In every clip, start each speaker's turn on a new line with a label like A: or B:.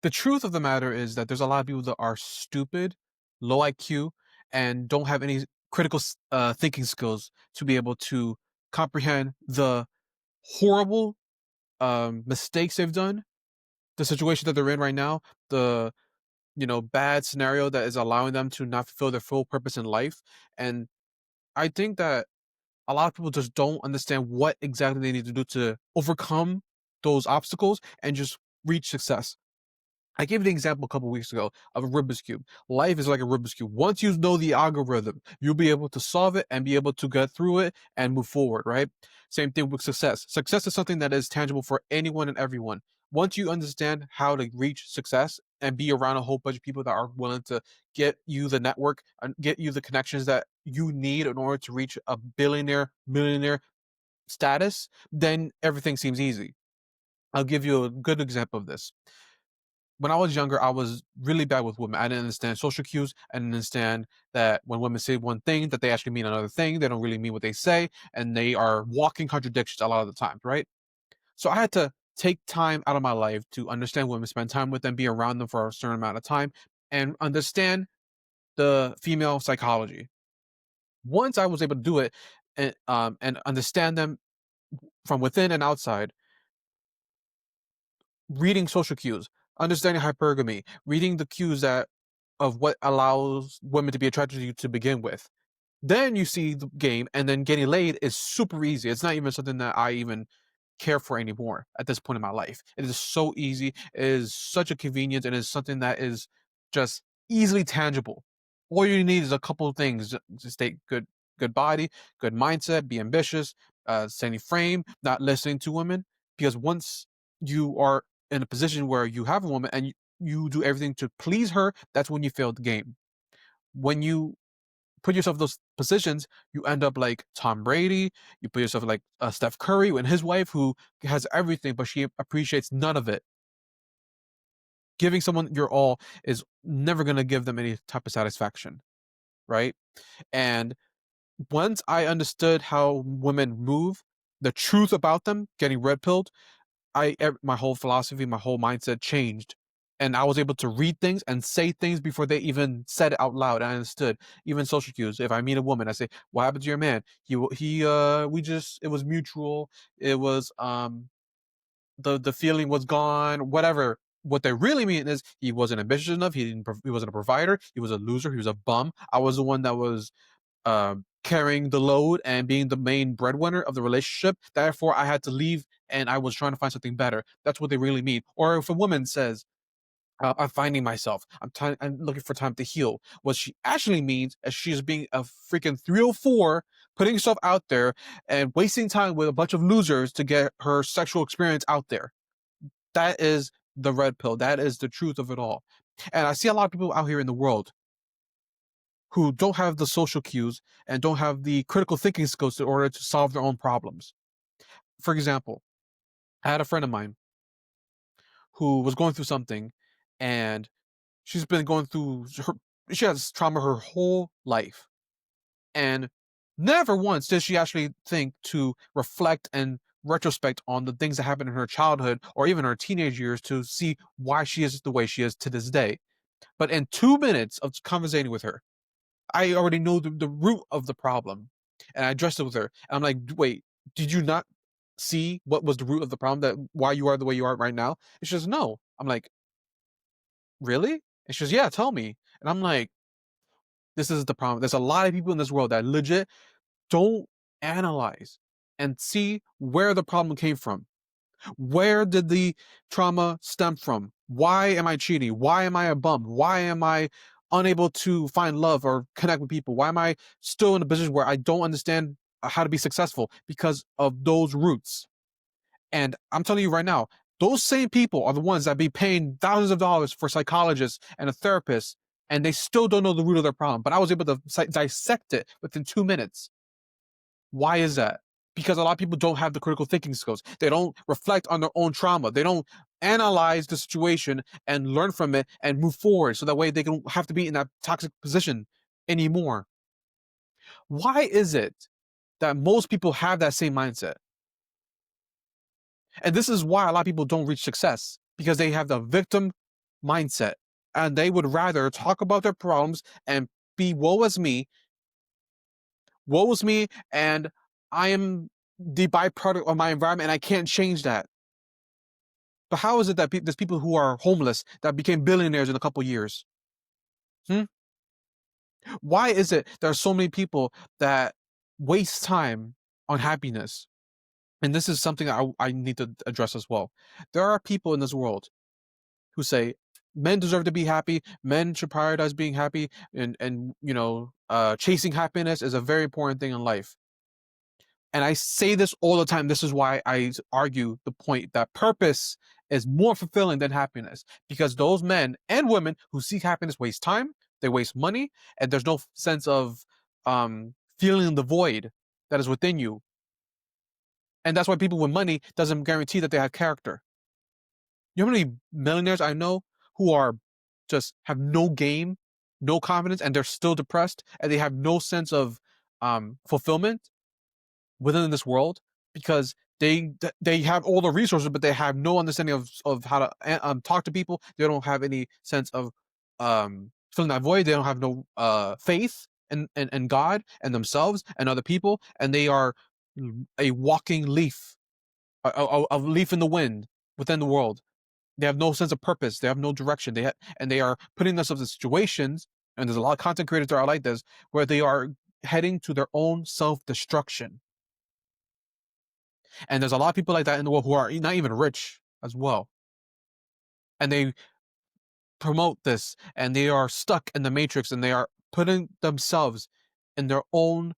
A: The truth of the matter is that there's a lot of people that are stupid, low IQ, and don't have any critical thinking skills to be able to comprehend the horrible mistakes they've done, the situation that they're in right now, the bad scenario that is allowing them to not fulfill their full purpose in life. And I think that a lot of people just don't understand what exactly they need to do to overcome those obstacles and just reach success. I gave the example a couple weeks ago of a Rubik's Cube. Life is like a Rubik's Cube. Once you know the algorithm, you'll be able to solve it and be able to get through it and move forward, right? Same thing with success. Success is something that is tangible for anyone and everyone. Once you understand how to reach success and be around a whole bunch of people that are willing to get you the network and get you the connections that you need in order to reach a billionaire, millionaire status, then everything seems easy. I'll give you a good example of this. When I was younger, I was really bad with women. I didn't understand social cues. I didn't understand that when women say one thing, that they actually mean another thing. They don't really mean what they say, and they are walking contradictions a lot of the times, right? So I had to take time out of my life to understand women, spend time with them, be around them for a certain amount of time, and understand the female psychology. Once I was able to do it and understand them from within and outside, reading social cues, understanding hypergamy, reading the cues that of what allows women to be attracted to you to begin with. Then you see the game, and then getting laid is super easy. It's not even something that I even care for anymore at this point in my life. It is so easy. It is such a convenience, and it is something that is just easily tangible. All you need is a couple of things to stay good body, good mindset, be ambitious, steady frame, not listening to women. Because once you are in a position where you have a woman and you do everything to please her, that's when you fail the game. When you put yourself in those positions, you end up like Tom Brady. You put yourself like Steph Curry and his wife, who has everything, but she appreciates none of it. Giving someone your all is never going to give them any type of satisfaction, right? And once I understood how women move, the truth about them, getting red pilled, my whole philosophy, my whole mindset changed, and I was able to read things and say things before they even said it out loud. I understood even social cues. If I meet a woman, I say, "What happened to your man?" We just it was mutual. It was the feeling was gone. Whatever. What they really mean is he wasn't ambitious enough. He wasn't a provider. He was a loser. He was a bum. I was the one that was carrying the load and being the main breadwinner of the relationship. Therefore, I had to leave and I was trying to find something better. That's what they really mean. Or if a woman says, I'm finding myself, I'm looking for time to heal. What she actually means is she's being a freaking 304, putting herself out there and wasting time with a bunch of losers to get her sexual experience out there. That is the red pill. That is the truth of it all. And I see a lot of people out here in the world who don't have the social cues and don't have the critical thinking skills in order to solve their own problems. For example, I had a friend of mine who was going through something, and she's been going through she has trauma her whole life. And never once did she actually think to reflect and retrospect on the things that happened in her childhood or even her teenage years to see why she is the way she is to this day. But in 2 minutes of conversating with her, I already know the root of the problem, and I addressed it with her. And I'm like, wait, did you not see what was the root of the problem, that why you are the way you are right now? And she says, no. I'm like, really? And she says, yeah, tell me. And I'm like, this is the problem. There's a lot of people in this world that legit don't analyze and see where the problem came from. Where did the trauma stem from? Why am I cheating? Why am I a bum? Why am I unable to find love or connect with people? Why am I still in a position where I don't understand how to be successful? Because of those roots. And I'm telling you right now, those same people are the ones that be paying thousands of dollars for psychologists and a therapist, and they still don't know the root of their problem. But I was able to dissect it within 2 minutes. Why is that? Because a lot of people don't have the critical thinking skills. They don't reflect on their own trauma. They don't analyze the situation and learn from it and move forward so that way they don't have to be in that toxic position anymore. Why is it that most people have that same mindset? And this is why a lot of people don't reach success, because they have the victim mindset, and they would rather talk about their problems and be woe is me, and I am the byproduct of my environment, and I can't change that. But how is it that there's people who are homeless that became billionaires in a couple years? Hmm? Why is it there are so many people that waste time on happiness? And this is something I need to address as well. There are people in this world who say men deserve to be happy, men should prioritize being happy, and chasing happiness is a very important thing in life. And I say this all the time. This is why I argue the point that purpose is more fulfilling than happiness, because those men and women who seek happiness waste time, they waste money, and there's no sense of feeling the void that is within you. And that's why people with money doesn't guarantee that they have character. You know how many millionaires I know who are just have no game, no confidence, and they're still depressed, and they have no sense of fulfillment within this world, because they have all the resources, but they have no understanding of how to talk to people. They don't have any sense of filling that void. They don't have no faith in God and themselves and other people, and they are a walking leaf, a leaf in the wind within the world. They have no sense of purpose. They have no direction. And they are putting themselves in situations, and there's a lot of content creators that are like this, where they are heading to their own self-destruction. And there's a lot of people like that in the world who are not even rich as well. And they promote this, and they are stuck in the matrix, and they are putting themselves in their own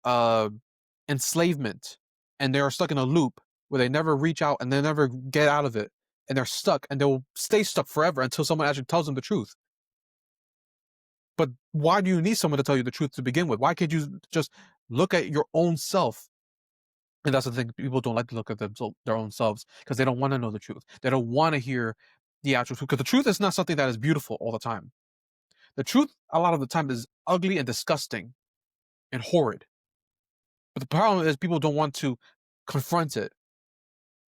A: uh, enslavement. And they are stuck in a loop where they never reach out and they never get out of it. And they're stuck, and they'll stay stuck forever until someone actually tells them the truth. But why do you need someone to tell you the truth to begin with? Why can't you just look at your own self? And that's the thing. People don't like to look at their own selves because they don't want to know the truth. They don't want to hear the actual truth, because the truth is not something that is beautiful all the time. The truth, a lot of the time, is ugly and disgusting and horrid. But the problem is people don't want to confront it.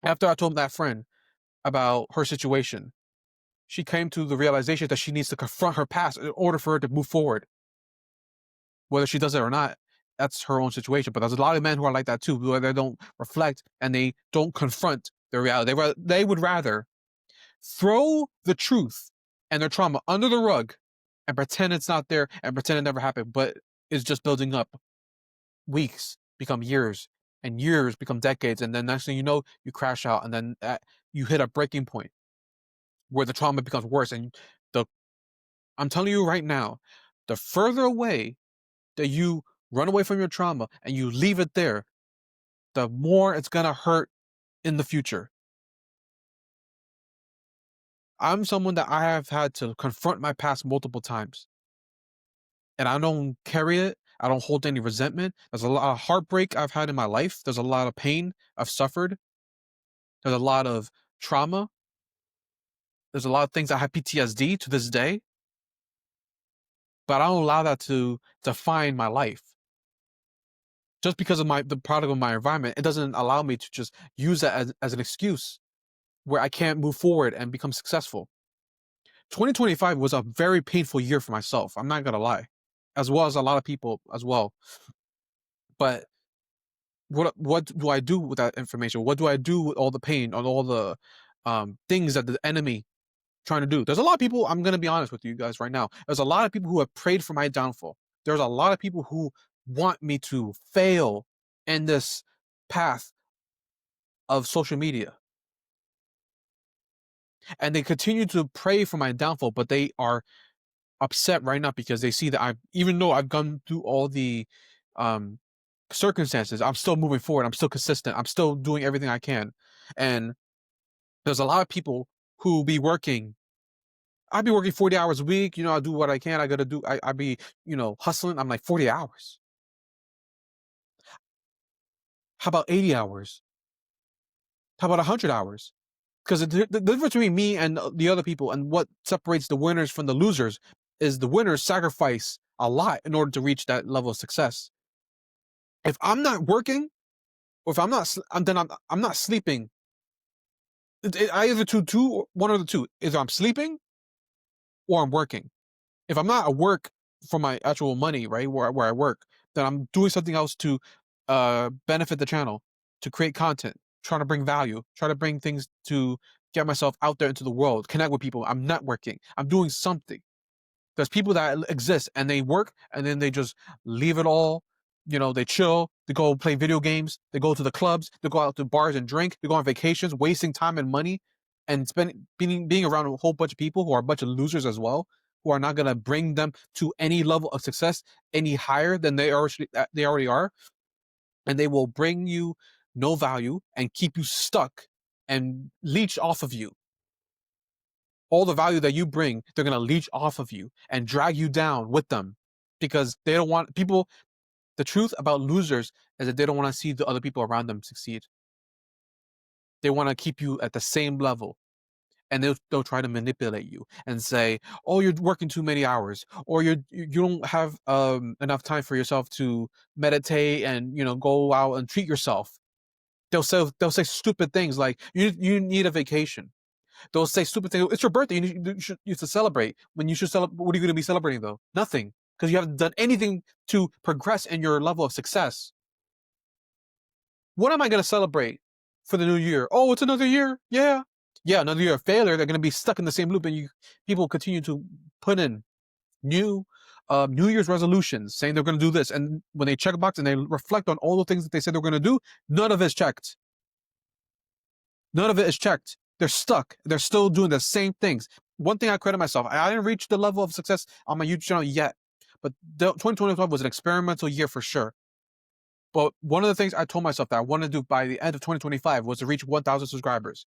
A: After I told that friend about her situation, she came to the realization that she needs to confront her past in order for her to move forward. Whether she does it or not, that's her own situation. But there's a lot of men who are like that too, where they don't reflect and they don't confront their reality. They would rather throw the truth and their trauma under the rug and pretend it's not there and pretend it never happened, but it's just building up. Weeks become years, and years become decades, and then next thing you know, you crash out, and then you hit a breaking point where the trauma becomes worse. And the I'm telling you right now, the further away that you run away from your trauma and you leave it there, the more it's gonna hurt in the future. I'm someone that I have had to confront my past multiple times, and I don't carry it. I don't hold any resentment. There's a lot of heartbreak I've had in my life. There's a lot of pain I've suffered. There's a lot of trauma. There's a lot of things I have PTSD to this day, but I don't allow that to define my life. Just because of the product of my environment, it doesn't allow me to just use that as an excuse where I can't move forward and become successful. 2025 was a very painful year for myself. I'm not gonna lie, as well as a lot of people as well. But what do I do with that information? What do I do with all the pain and all the things that the enemy trying to do? There's a lot of people, I'm going to be honest with you guys right now. There's a lot of people who have prayed for my downfall. There's a lot of people who want me to fail in this path of social media. And they continue to pray for my downfall, but they are upset right now because they see that even though I've gone through all the circumstances, I'm still moving forward. I'm still consistent. I'm still doing everything I can. And there's a lot of people who be working. I'd be working 40 hours a week. I'll do what I can. I got to do, I'd be, hustling. I'm like 40 hours. How about 80 hours? How about 100 hours? Because the difference between me and the other people, and what separates the winners from the losers, is the winners sacrifice a lot in order to reach that level of success. If I'm not working, or if I'm not, I'm not sleeping. I either one or the two. Either I'm sleeping or I'm working. If I'm not at work for my actual money, right, where I work, then I'm doing something else to benefit the channel, to create content, trying to bring value, try to bring things to get myself out there into the world, connect with people. I'm networking. I'm doing something. There's people that exist and they work and then they just leave it all. You know, they chill, they go play video games, they go to the clubs, they go out to bars and drink, they go on vacations, wasting time and money and being around a whole bunch of people who are a bunch of losers as well, who are not gonna bring them to any level of success any higher than they already are, and they will bring you no value and keep you stuck and leech off of you all the value that you bring, they're going to leech off of you and drag you down with them because they don't want people. The truth about losers is that they don't want to see the other people around them succeed. They want to keep you at the same level and they'll try to manipulate you and say, "Oh, you're working too many hours, or you don't have enough time for yourself to meditate and go out and treat yourself." They'll say stupid things like, "You need a vacation." They'll say stupid things. It's your birthday. You should celebrate. When you should celebrate, what are you going to be celebrating though? Nothing, because you haven't done anything to progress in your level of success. What am I going to celebrate for the new year? Oh, it's another year. Yeah, another year of failure. They're going to be stuck in the same loop, and people continue to put in new New Year's resolutions, saying they're going to do this, and when they check a box and they reflect on all the things that they said they're going to do, none of it's checked. None of it is checked. They're stuck. They're still doing the same things. One thing I credit myself, I didn't reach the level of success on my YouTube channel yet, but 2025 was an experimental year for sure. But one of the things I told myself that I wanted to do by the end of 2025 was to reach 1,000 subscribers.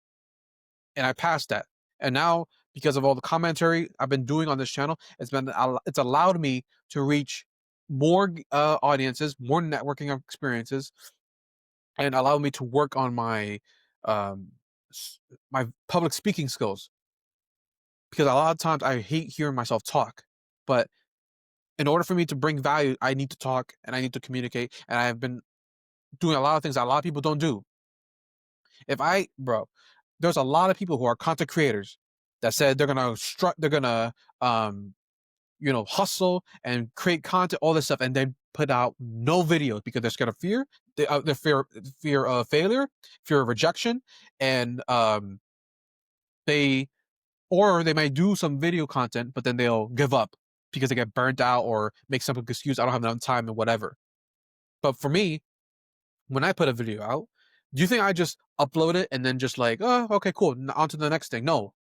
A: And I passed that. And now, because of all the commentary I've been doing on this channel, it's allowed me to reach more audiences, more networking experiences, and allowed me to work on um, my public speaking skills, because a lot of times I hate hearing myself talk. But in order for me to bring value, I need to talk and I need to communicate. And I've been doing a lot of things that a lot of people don't do. Bro, there's a lot of people who are content creators that said they're gonna hustle and create content, all this stuff, and then put out no videos because they're scared of fear. They fear of failure, fear of rejection, and they or they might do some video content, but then they'll give up because they get burnt out or make some excuse. I don't have enough time and whatever. But for me, when I put a video out, do you think I just upload it and then just like, oh, okay, cool, on to the next thing? No,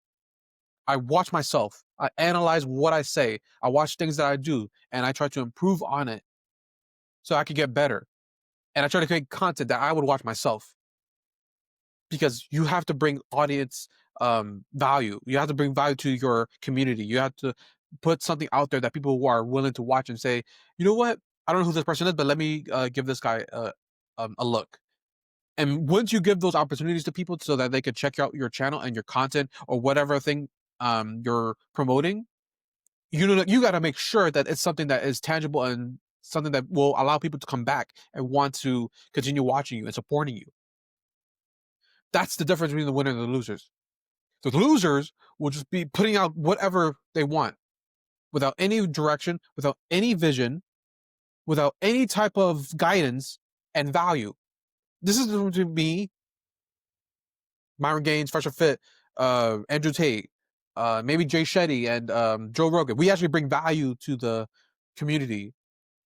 A: I watch myself. I analyze what I say. I watch things that I do, and I try to improve on it so I can get better. And I try to create content that I would watch myself, because you have to bring audience value. You have to bring value to your community. You have to put something out there that people who are willing to watch and say, you know what? I don't know who this person is, but let me give this guy a look. And once you give those opportunities to people so that they can check out your channel and your content or whatever thing you're promoting, you got to make sure that it's something that is tangible and something that will allow people to come back and want to continue watching you and supporting you. That's the difference between the winner and the losers. The losers will just be putting out whatever they want without any direction, without any vision, without any type of guidance and value. This is to me, Myron Gaines, Fresher Fit, Andrew Tate, maybe Jay Shetty, and Joe Rogan. We actually bring value to the community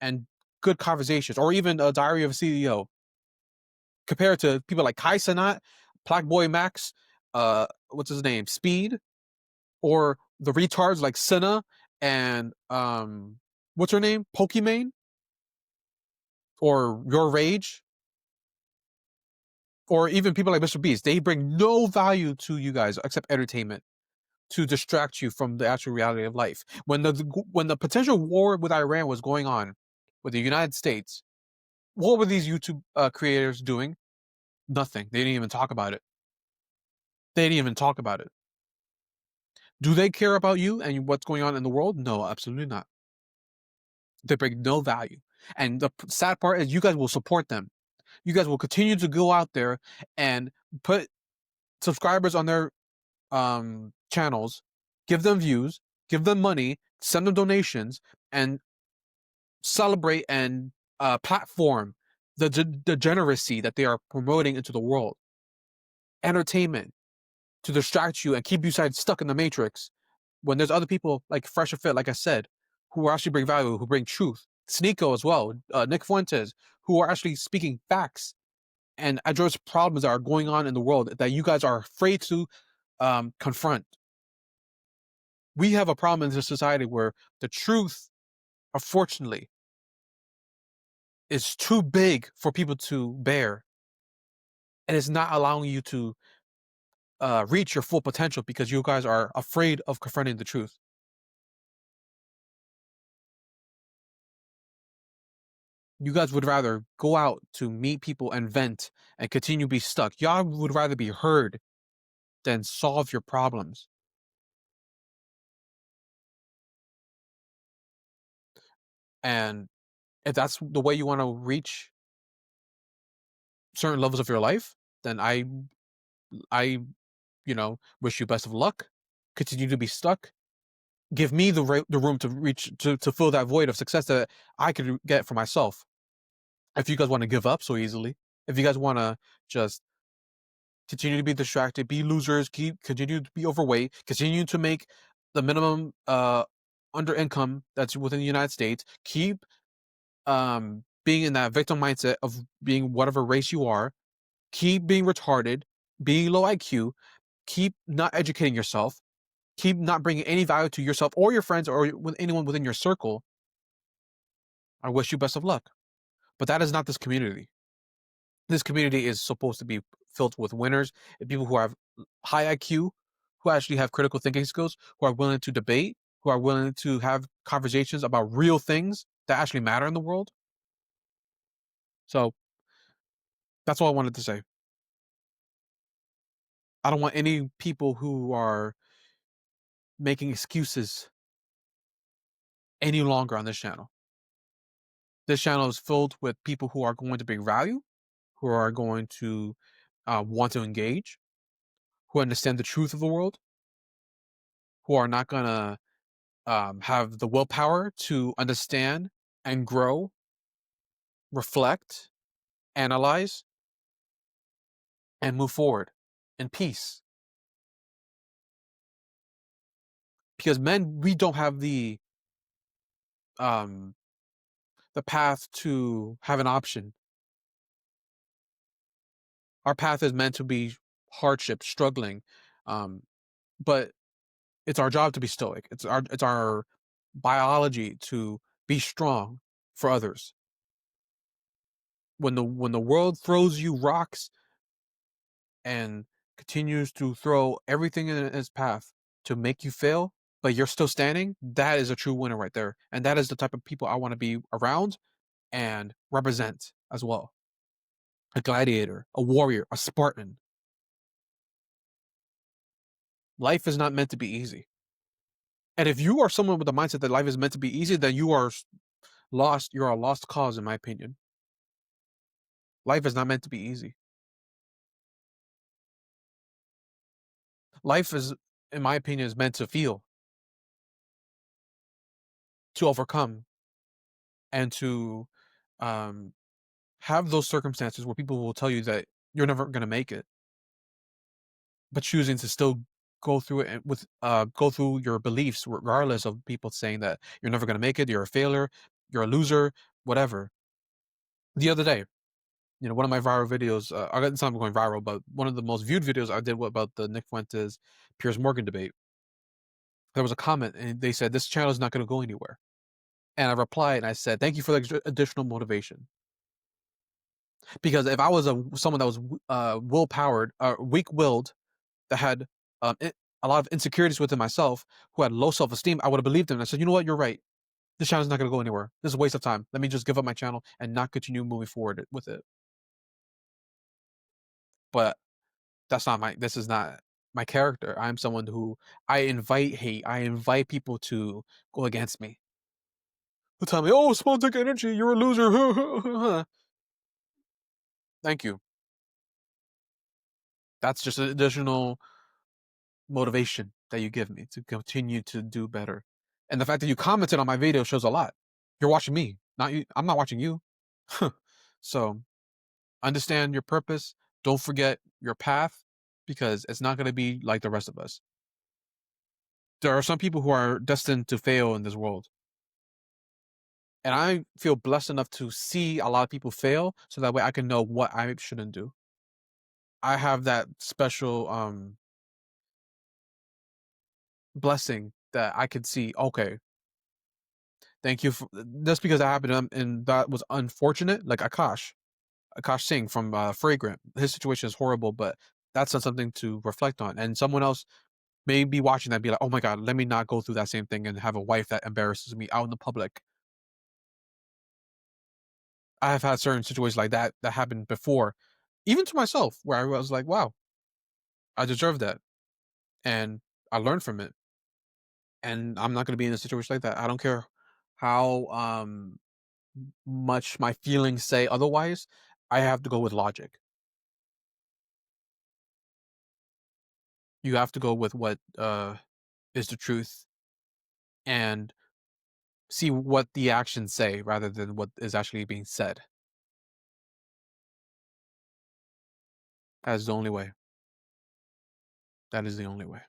A: and good conversations, or even a Diary of a CEO, compared to people like Kai Cenat, Black Boy Max, what's his name, Speed, or the retards like Senna and what's her name, Pokimane, or Your Rage, or even people like Mr. Beast. They bring no value to you guys except entertainment to distract you from the actual reality of life. When the potential war with Iran was going on with the United States, what were these YouTube creators doing? Nothing. They didn't even talk about it. They didn't even talk about it. Do they care about you and what's going on in the world? No, absolutely not. They bring no value. And the sad part is you guys will support them. You guys will continue to go out there and put subscribers on their channels, give them views, give them money, send them donations, and celebrate and platform the degeneracy that they are promoting into the world. Entertainment to distract you and keep you stuck in the matrix when there's other people like Fresh and Fit, like I said, who actually bring value, who bring truth. Sneeko as well, Nick Fuentes, who are actually speaking facts and address problems that are going on in the world that you guys are afraid to confront. We have a problem in this society where the truth, unfortunately, is too big for people to bear, and it's not allowing you to reach your full potential because you guys are afraid of confronting the truth. You guys would rather go out to meet people and vent and continue to be stuck. Y'all would rather be heard than solve your problems. And if that's the way you want to reach certain levels of your life, then I wish you best of luck. Continue to be stuck. Give me the room to reach to fill that void of success that I could get for myself. If you guys want to give up so easily, if you guys want to just continue to be distracted, be losers, continue to be overweight, continue to make the minimum under income that's within the United States, keep being in that victim mindset of being whatever race you are, keep being retarded, being low IQ, keep not educating yourself, keep not bringing any value to yourself or your friends or with anyone within your circle. I wish you best of luck. But that is not this community. This community is supposed to be filled with winners and people who have high IQ, who actually have critical thinking skills, who are willing to debate, who are willing to have conversations about real things that actually matter in the world. So that's all I wanted to say. I don't want any people who are making excuses any longer on this channel. This channel is filled with people who are going to bring value, who are going to want to engage, who understand the truth of the world, who are not going to have the willpower to understand and grow, reflect, analyze, and move forward in peace. Because men, we don't have um, the path to have an option. Our path is meant to be hardship, struggling, but it's our job to be stoic. It's our biology to be strong for others. When the world throws you rocks and continues to throw everything in its path to make you fail, but you're still standing, that is a true winner right there. And that is the type of people I want to be around and represent as well. A gladiator, a warrior, a Spartan. Life is not meant to be easy. And if you are someone with the mindset that life is meant to be easy, then you are lost. You're a lost cause, in my opinion. Life is not meant to be easy. Life is, in my opinion, is meant to feel, to overcome, and to have those circumstances where people will tell you that you're never going to make it, but choosing to still go through it with go through your beliefs regardless of people saying that you're never going to make it, you're a failure, you're a loser, whatever. The other day, one of my viral videos, it's not going viral, but one of the most viewed videos I did about the Nick Fuentes Piers Morgan debate. There was a comment and they said this channel is not going to go anywhere, and I replied and I said thank you for the additional motivation. Because if I was someone that was will-powered, weak-willed, that had a lot of insecurities within myself, who had low self-esteem, I would have believed them. I said, you know what, you're right. This channel is not going to go anywhere. This is a waste of time. Let me just give up my channel and not continue moving forward with it. But this is not my character. I'm someone who I invite hate. I invite people to go against me. Who tell me, oh, small dick energy, you're a loser. Thank you. That's just an additional motivation that you give me to continue to do better. And the fact that you commented on my video shows a lot. You're watching me, not you. I'm not watching you. So understand your purpose. Don't forget your path because it's not going to be like the rest of us. There are some people who are destined to fail in this world. And I feel blessed enough to see a lot of people fail so that way I can know what I shouldn't do. I have that special blessing that I could see, okay, thank you for just because that happened and that was unfortunate, like Akash Singh from Fragrant. His situation is horrible, but that's not something to reflect on. And someone else may be watching that and be like, oh my God, let me not go through that same thing and have a wife that embarrasses me out in the public. I have had certain situations like that that happened before, even to myself, where I was like, wow, I deserve that. And I learned from it. And I'm not going to be in a situation like that. I don't care how much my feelings say otherwise. I have to go with logic. You have to go with what is the truth and see what the actions say rather than what is actually being said. That is the only way. That is the only way.